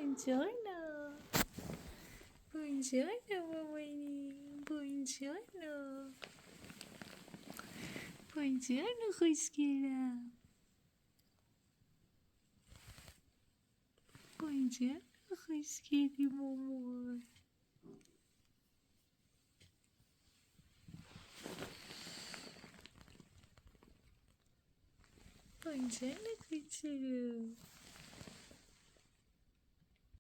Buongiorno. Buongiorno, مامانی. Buongiorno. Buongiorno, خوشگلم. Buongiorno, خوشگلی مامان. Buongiorno, کوچولو.